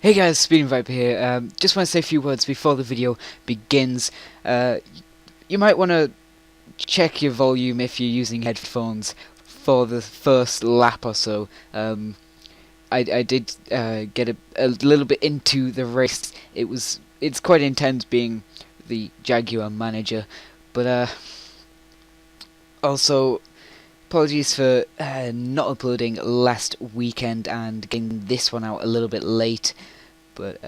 Hey guys, Speeding Viper here. Just want to say a few words before the video begins. You might want to check your volume if you're using headphones for the first lap or so. I did get a little bit into the race. It's quite intense being the Jaguar manager, but also apologies for not uploading last weekend and getting this one out a little bit late. But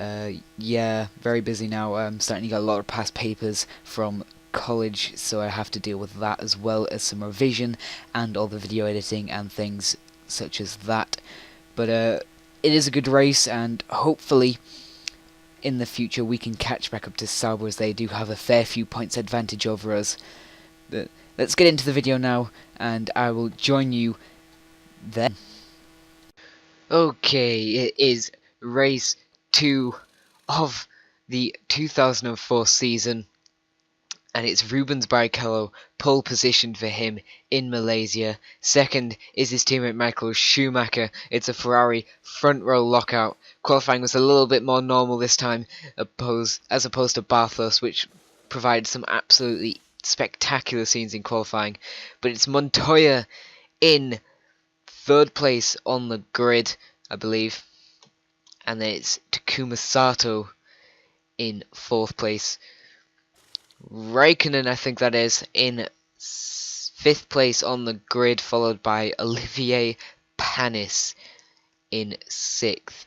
yeah, very busy now. I'm starting to get a lot of past papers from college, so I have to deal with that as well as some revision and all the video editing and things such as that. But it is a good race, and hopefully in the future we can catch back up to Sauber, as they do have a fair few points advantage over us. But let's get into the video now, and I will join you then. Okay, it is race 2 of the 2004 season, and it's Rubens Barrichello, pole position for him in Malaysia. Second is his teammate Michael Schumacher. It's a Ferrari front row lockout. Qualifying was a little bit more normal this time, as opposed to Bathurst, which provided some absolutely spectacular scenes in qualifying. But it's Montoya in third place on the grid, I believe. And then it's Takuma Sato in fourth place. Raikkonen, I think that is, in fifth place on the grid, followed by Olivier Panis in sixth.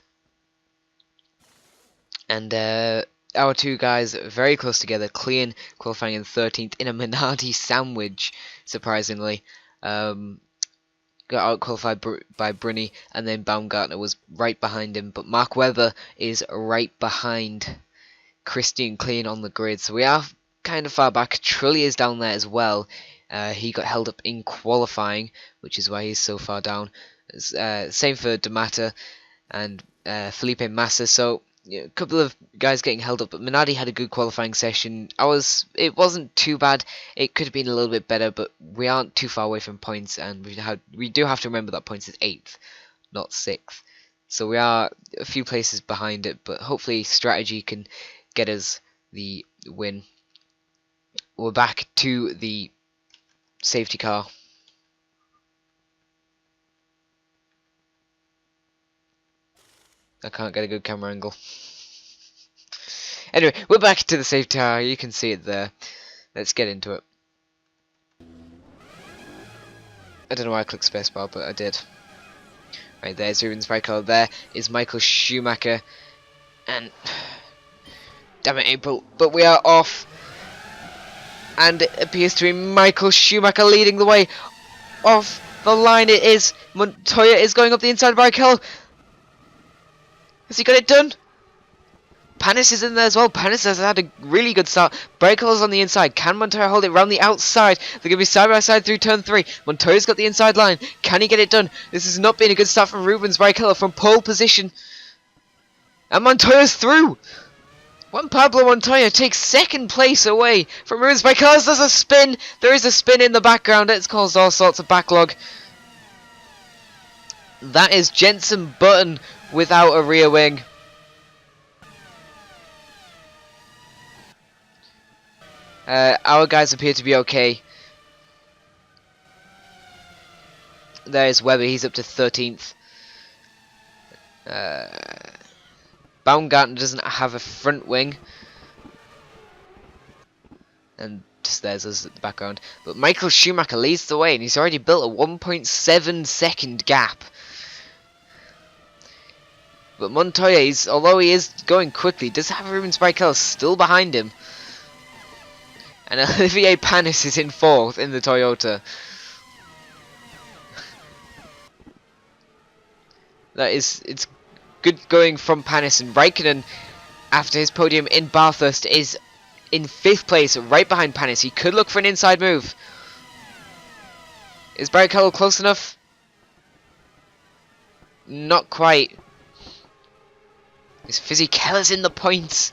And our two guys very close together. Klein qualifying in 13th in a Minardi sandwich, surprisingly. Got out qualified by Bruni, and then Baumgartner was right behind him, but Mark Webber is right behind Christian Klein on the grid, so we are kind of far back. Trulli is down there as well. He got held up in qualifying, which is why he's so far down. Same for D'Amata and Felipe Massa, so a couple of guys getting held up, but Minardi had a good qualifying session. It wasn't too bad. It could have been a little bit better, but we aren't too far away from points, and we do have to remember that points is 8th, not 6th. So we are a few places behind it, but hopefully strategy can get us the win. We're back to the safety car. I can't get a good camera angle. Anyway, we're back to the safety car. You can see it there. Let's get into it. I don't know why I clicked spacebar, but I did. Right, there's Rubens Barrichello. There is Michael Schumacher. And damn it, April. But we are off. And it appears to be Michael Schumacher leading the way. Off the line it is. Montoya is going up the inside of Barrichello. Has he got it done? Panis is in there as well. Panis has had a really good start. Barrichello's on the inside. Can Montoya hold it around the outside? They're going to be side by side through turn 3. Montoya's got the inside line. Can he get it done? This has not been a good start from Rubens Barrichello from pole position. And Montoya's through. Juan Pablo Montoya takes second place away from Rubens Barrichello. There's a spin. There is a spin in the background. It's caused all sorts of backlog. That is Jenson Button without a rear wing. Our guys appear to be okay. There's Webber, he's up to 13th. Baumgartner doesn't have a front wing. And just there's us at the background. But Michael Schumacher leads the way, and he's already built a 1.7 second gap. But Montoya, although he is going quickly, does have Rubens Barrichello still behind him. And Olivier Panis is in 4th in the Toyota. It's good going from Panis, and Raikkonen, after his podium in Bathurst, is in 5th place, right behind Panis. He could look for an inside move. Is Barrichello close enough? Not quite. Is Fisichella's in the points?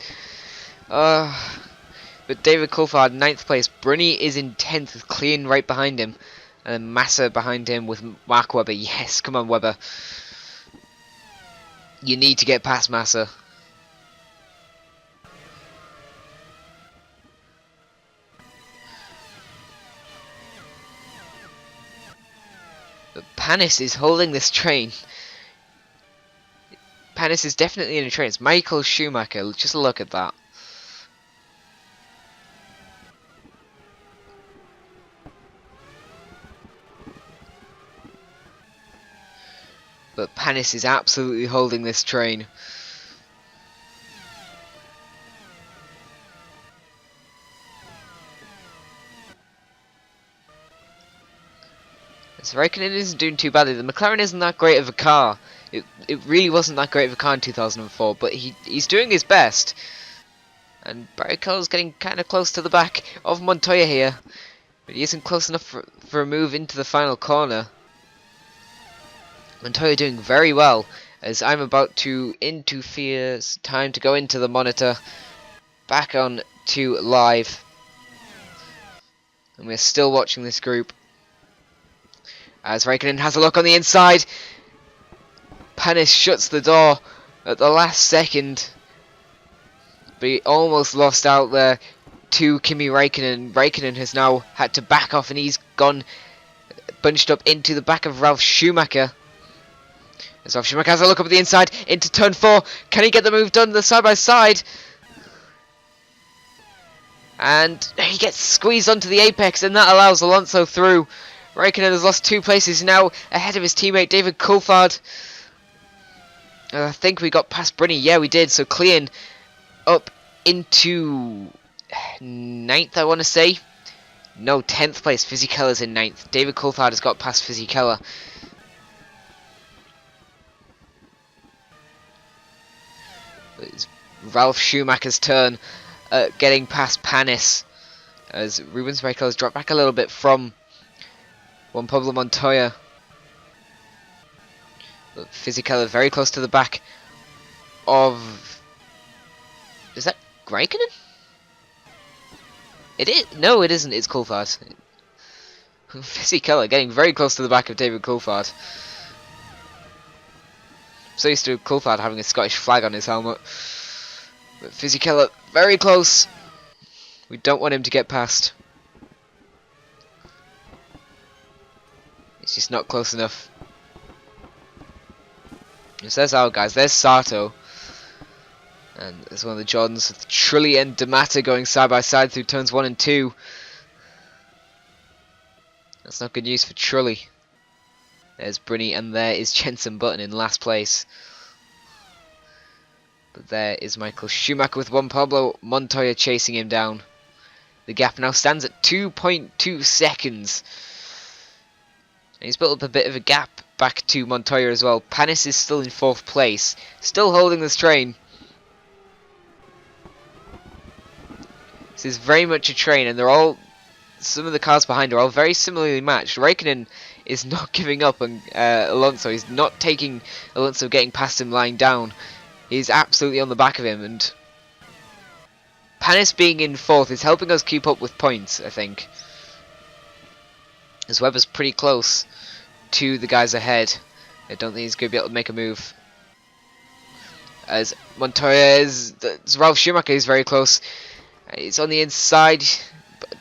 But David Coulthard, 9th place. Bruni is in 10th with Klein right behind him. And then Massa behind him with Mark Webber. Yes, come on Webber. You need to get past Massa. Panis is holding this train. Panis is definitely in a train. It's Michael Schumacher. Just look at that. But Panis is absolutely holding this train. So Raikkonen isn't doing too badly. The McLaren isn't that great of a car. It really wasn't that great of a car in 2004, but he's doing his best. And Barrichello's getting kind of close to the back of Montoya here, but he isn't close enough for a move into the final corner. Montoya doing very well, as I'm about to interfere. It's time to go into the monitor. Back on to live. And we're still watching this group. As Raikkonen has a look on the inside. Panis shuts the door at the last second. But he almost lost out there to Kimi Raikkonen. Raikkonen has now had to back off and he's gone bunched up into the back of Ralf Schumacher. As Ralf Schumacher has a look up at the inside into turn 4. Can he get the move done the side by side? And he gets squeezed onto the apex and that allows Alonso through. Raikkonen has lost 2 places now ahead of his teammate David Coulthard. I think we got past Bruni. Yeah, we did. So Clean up into 9th, I want to say. No, 10th place. Fisichella's in 9th. David Coulthard has got past Fisichella. It's Ralf Schumacher's turn getting past Panis. As Rubens Barrichello has dropped back a little bit from Juan Pablo Montoya. But Fisichella very close to the back of... Is that Raikkonen? It is. No, it isn't. It's Coulthard. Fisichella getting very close to the back of David Coulthard. So used to Coulthard having a Scottish flag on his helmet. But Fisichella very close. We don't want him to get past. It's just not close enough. So there's our guys. There's Sato. And there's one of the Jordans with Trulli and D'Amata going side by side through turns 1 and 2. That's not good news for Trulli. There's Bruni and there is Jenson Button in last place. But there is Michael Schumacher with Juan Pablo Montoya chasing him down. The gap now stands at 2.2 seconds. And he's built up a bit of a gap back to Montoya as well. Panis is still in 4th place. Still holding this train. This is very much a train and they're all... Some of the cars behind are all very similarly matched. Raikkonen is not giving up on Alonso. He's not taking Alonso getting past him lying down. He's absolutely on the back of him. And Panis being in 4th is helping us keep up with points, I think. As Webber's pretty close to the guys ahead. I don't think he's going to be able to make a move. As Montoya is... Ralf Schumacher is very close. It's on the inside. But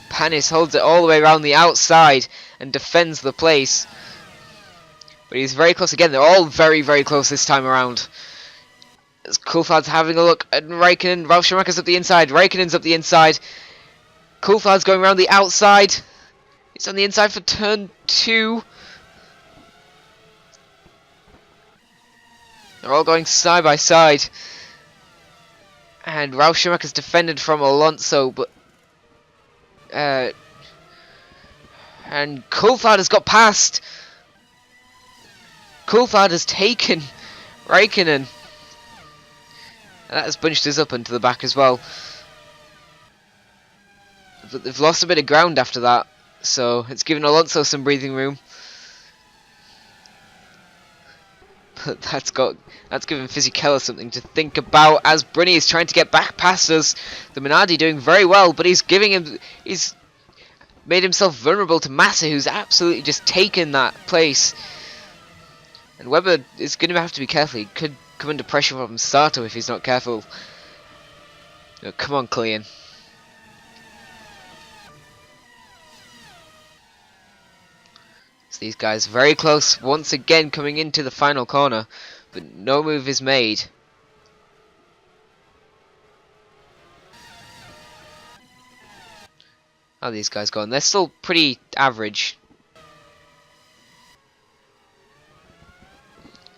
Panis holds it all the way around the outside and defends the place. But he's very close again. They're all very, very close this time around. As Coulthard's having a look at Raikkonen. Ralf Schumacher's up the inside. Raikkonen's up the inside. Coulthard's going around the outside. It's on the inside for turn 2. They're all going side by side. And Ralf Schumacher's defended from Alonso, but... and Coulthard has got past. Coulthard has taken Raikkonen. And that has bunched us up into the back as well. But they've lost a bit of ground after that. So it's given Alonso some breathing room. But that's given Fisichella something to think about as Bruni is trying to get back past us. The Minardi doing very well, but he's made himself vulnerable to Massa, who's absolutely just taken that place. And Webber is going to have to be careful. He could come under pressure from Sato if he's not careful. Oh, come on, Clean. So these guys very close once again coming into the final corner, but no move is made. How are these guys going? They're still pretty average.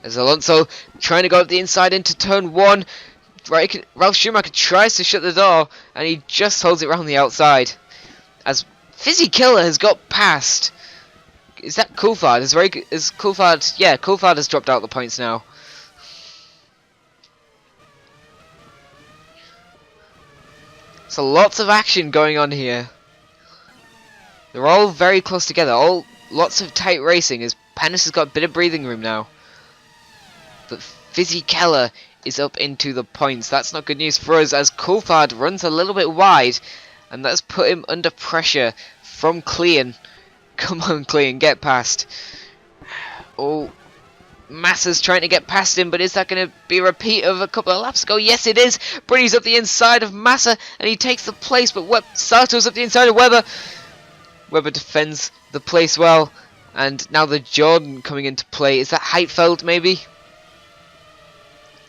As Alonso trying to go up the inside into turn 1. Ralph Schumacher tries to shut the door, and he just holds it around the outside. As Fizzy Killer has got past. Is that Coulthard? Is Coulthard? Yeah, Coulthard has dropped out the points now. So lots of action going on here. They're all very close together. Lots of tight racing as Panis has got a bit of breathing room now. But Fizzy Keller is up into the points. That's not good news for us as Coulthard runs a little bit wide, and that's put him under pressure from Clean. Come on, Clean, get past. Oh, Massa's trying to get past him, but is that going to be a repeat of a couple of laps ago? Yes, it is. Brady's up the inside of Massa, and he takes the place, but Sato's up the inside of Webber. Webber defends the place well, and now the Jordan coming into play. Is that Heitfeld, maybe?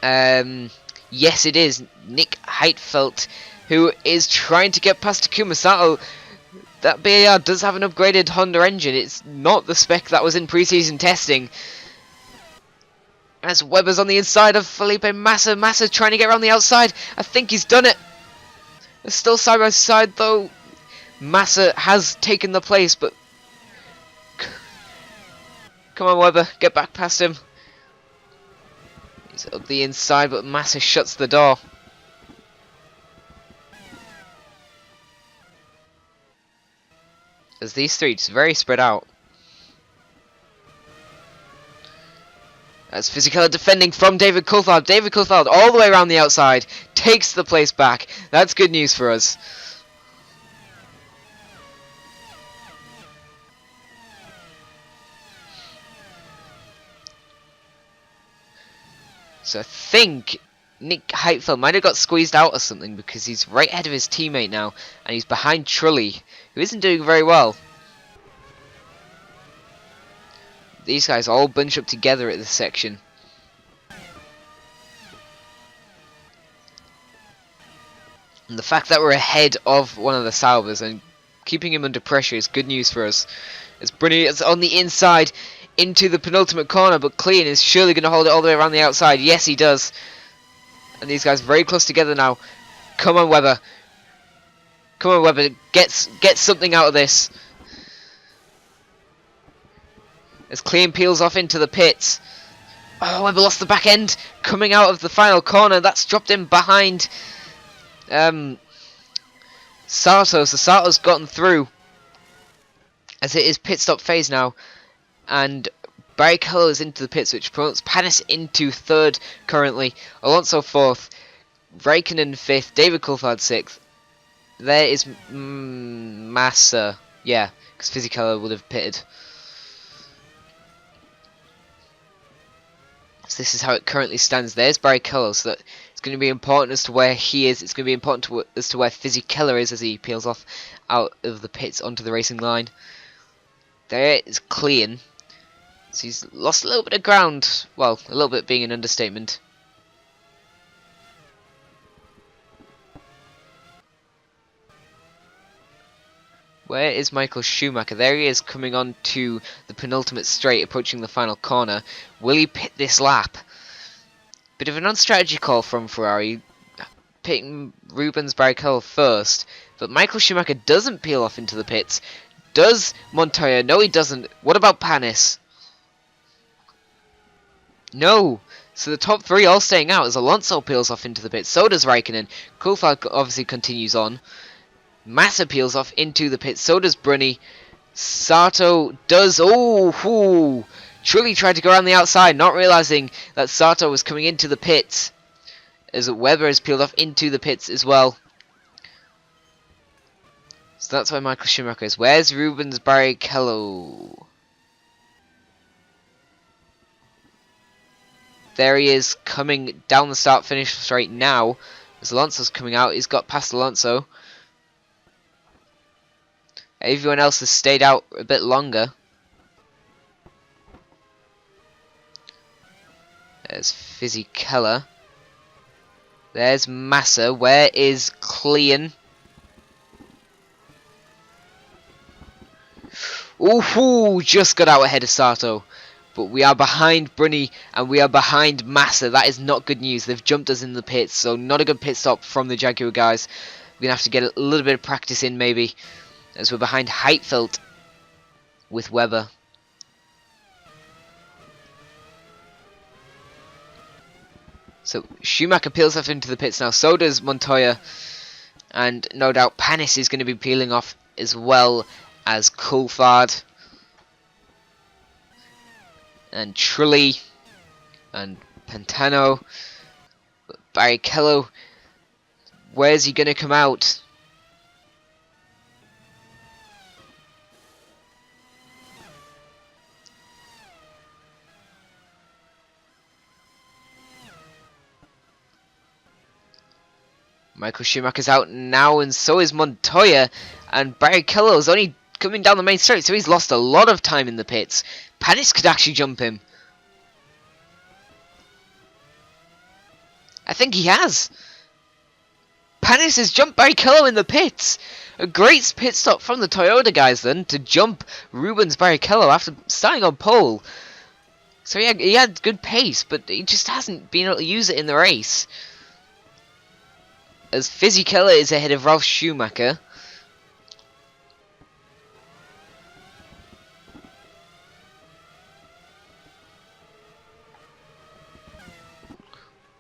Yes, it is. Nick Heitfeld, who is trying to get past Takuma Sato. That BAR does have an upgraded Honda engine. It's not the spec that was in preseason testing. As Webber's on the inside of Felipe Massa. Massa trying to get around the outside. I think he's done it. They're still side by side though. Massa has taken the place, but come on, Webber, get back past him. He's up the inside, but Massa shuts the door. As these three just very spread out. As Fisichella defending from David Coulthard. David Coulthard all the way around the outside. Takes the place back. That's good news for us. So I think Nick Heitfeld might have got squeezed out or something because he's right ahead of his teammate now. And he's behind Trulli, who isn't doing very well. These guys all bunch up together at this section. And the fact that we're ahead of one of the Salvers and keeping him under pressure is good news for us. As Bruni is on the inside into the penultimate corner, but Clean is surely going to hold it all the way around the outside. Yes, he does. And these guys very close together now. Come on, Webber. Come on, Webber. Get something out of this. As Clean peels off into the pits. Oh, Webber lost the back end. Coming out of the final corner. That's dropped him behind Sato. So Sato's gotten through. As it is pit stop phase now. And Barrichello is into the pits, which promotes Panis into third currently. Alonso fourth. Raikkonen fifth. David Coulthard 6th. There is Massa. Yeah, because Fisichella would have pitted. So this is how it currently stands. There's Barrichello, so that it's going to be important as to where he is. It's going to be important as to where Fisichella is as he peels off out of the pits onto the racing line. There is Clean. So he's lost a little bit of ground. Well, a little bit being an understatement. Where is Michael Schumacher? There he is, coming on to the penultimate straight, approaching the final corner. Will he pit this lap? Bit of a non-strategy call from Ferrari, pitting Rubens Barrichello first. But Michael Schumacher doesn't peel off into the pits. Does Montoya? No, he doesn't. What about Panis? No. So the top three all staying out as Alonso peels off into the pits. So does Raikkonen. Coulthard obviously continues on. Massa peels off into the pits. So does Bruni. Sato does. Oh, Trulli tried to go around the outside, not realizing that Sato was coming into the pits. As Webber has peeled off into the pits as well. So that's why Michael Schumacher is. Where's Rubens Barrichello? There he is, coming down the start-finish straight now. As Alonso's coming out, he's got past Alonso. Everyone else has stayed out a bit longer. There's Fisichella. There's Massa. Where is Clean? Ooh, just got out ahead of Sato. But we are behind Bruni and we are behind Massa. That is not good news. They've jumped us in the pits, so not a good pit stop from the Jaguar guys. We're going to have to get a little bit of practice in maybe, as we're behind Heitfeld with Webber. So Schumacher peels off into the pits now, so does Montoya. And no doubt Panis is going to be peeling off as well as Coulthard. And Trulli. And Pantano. Barrichello. Where's he going to come out? Michael Schumacher's out now, and so is Montoya. And Barrichello's only coming down the main straight, so he's lost a lot of time in the pits. Panis could actually jump him. I think he has. Panis has jumped Barrichello in the pits. A great pit stop from the Toyota guys then to jump Rubens Barrichello after starting on pole. So he had good pace, but he just hasn't been able to use it in the race. As Fisichella is ahead of Ralf Schumacher.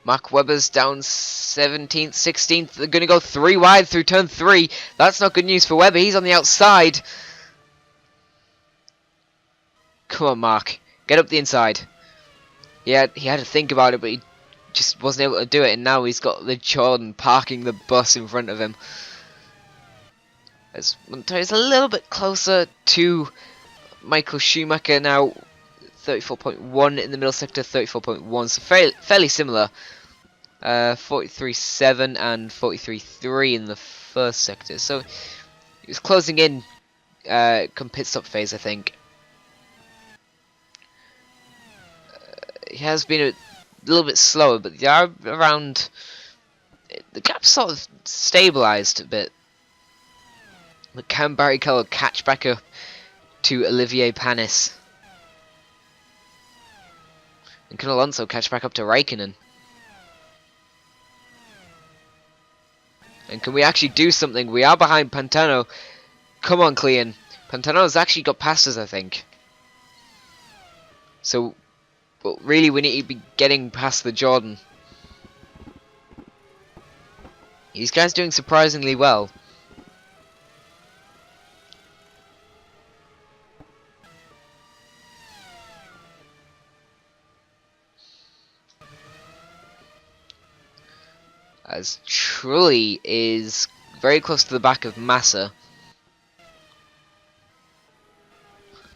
Mark Webber's down 17th, 16th. They're going to go 3 wide through turn 3. That's not good news for Webber. He's on the outside. Come on, Mark. Get up the inside. He had to think about it, but he just wasn't able to do it. And now he's got the Jordan parking the bus in front of him. As Montoya's a little bit closer to Michael Schumacher now. 34.1 in the middle sector, 34.1, so fairly similar. 43.7 and 43.3 in the first sector, so he was closing in come pit stop phase, I think. He has been a little bit slower, but they are around. The gap's sort of stabilised a bit. But can Barrichello catch back up to Olivier Panis? And can Alonso catch back up to Raikkonen? And can we actually do something? We are behind Pantano. Come on, Clean. Pantano's actually got past us, I think. So, but really, we need to be getting past the Jordan. These guys doing surprisingly well. As Trulli is very close to the back of Massa.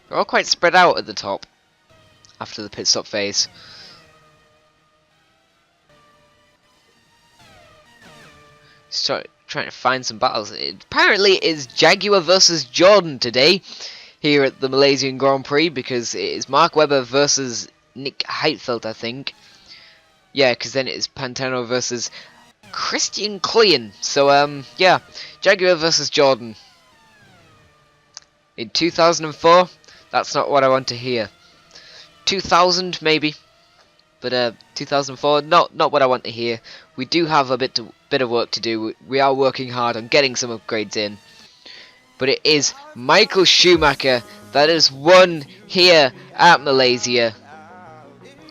They're all quite spread out at the top after the pit stop phase. Trying to find some battles. It apparently is Jaguar versus Jordan today here at the Malaysian Grand Prix, because it is Mark Webber versus Nick Heitfeld, I think. Yeah, because then it is Pantano versus Christian Clean. So yeah, Jaguar versus Jordan. In 2004, that's not what I want to hear. 2000 maybe, but 2004, not what I want to hear. We do have a bit of work to do. We are working hard on getting some upgrades in. But it is Michael Schumacher that has won here at Malaysia.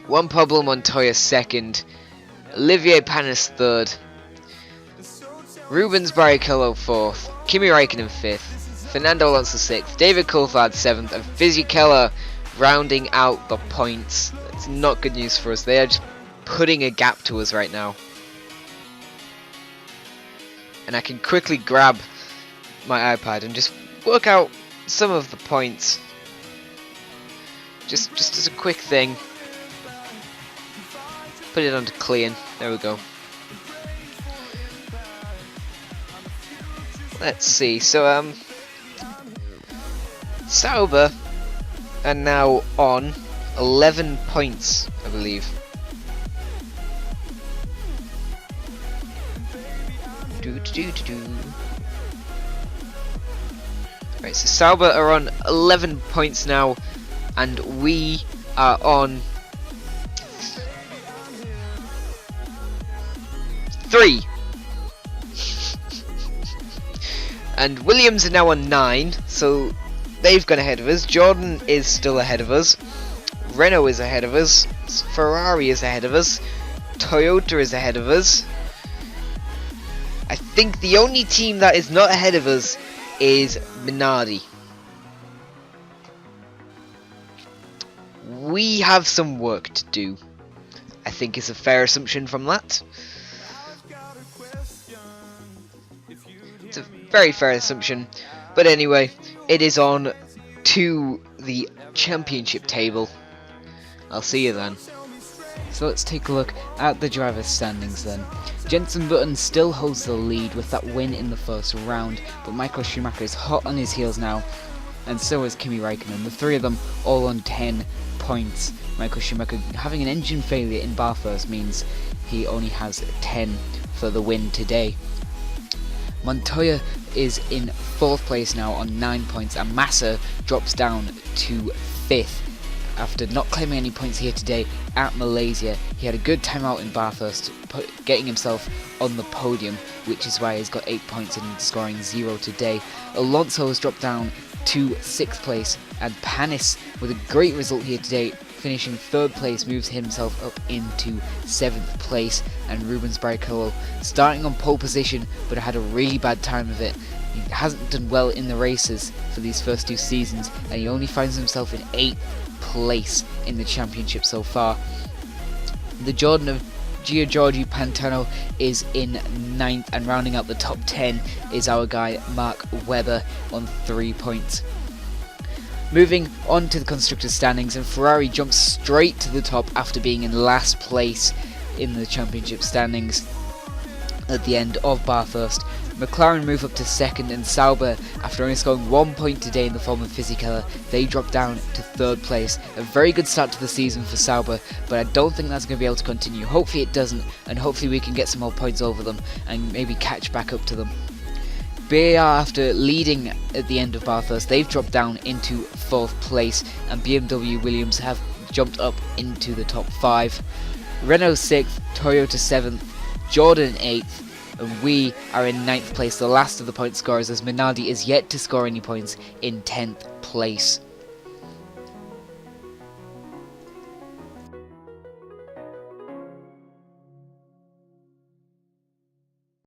Juan Pablo Montoya second, Olivier Panis third, Rubens Barrichello fourth, Kimi Raikkonen fifth, Fernando Alonso sixth, David Coulthard seventh, and Fisichella rounding out the points. It's not good news for us. They are just putting a gap to us right now. And I can quickly grab my iPad and just work out some of the points. Just as a quick thing. Put it onto Clean. There we go. Let's see. So Sauber are now on 11 points, I believe. Right, so Sauber are on 11 points now, and we are on 3. And Williams are now on 9, so they've gone ahead of us. Jordan is still ahead of us. Renault is ahead of us. Ferrari is ahead of us. Toyota is ahead of us. I think the only team that is not ahead of us is Minardi. We have some work to do. I think it's a fair assumption from that. It's a very fair assumption. But anyway, it is on to the championship table. I'll see you then. So let's take a look at the driver's standings then. Jenson Button still holds the lead with that win in the first round, but Michael Schumacher is hot on his heels now, and so is Kimi Räikkönen. The three of them all on 10 points. Michael Schumacher having an engine failure in bathurst means he only has 10 for the win today. Montoya is in 4th place now on 9 points, and Massa drops down to 5th. After not claiming any points here today at Malaysia, he had a good time out in Bathurst, getting himself on the podium, which is why he's got 8 points and scoring 0 today. Alonso has dropped down to 6th place, and Panis, with a great result here today, finishing 3rd place, moves himself up into 7th place. And Rubens Barrichello starting on pole position, but had a really bad time of it. He hasn't done well in the races for these first 2 seasons, and he only finds himself in 8th place in the championship so far. The Jordan of Giorgio Pantano is in 9th, and rounding out the top 10 is our guy Mark Webber on 3 points. Moving on to the constructors standings, and Ferrari jumps straight to the top after being in last place in the championship standings at the end of Bathurst. McLaren move up to 2nd, and Sauber, after only scoring 1 point today in the form of Fisichella, they drop down to 3rd place. A very good start to the season for Sauber, but I don't think that's going to be able to continue. Hopefully it doesn't, and hopefully we can get some more points over them and maybe catch back up to them. BAR, after leading at the end of Bathurst, they've dropped down into 4th place, and BMW Williams have jumped up into the top 5. Renault 6th, Toyota 7th, Jordan 8th, and we are in 9th place, the last of the point scorers, as Minardi is yet to score any points in 10th place.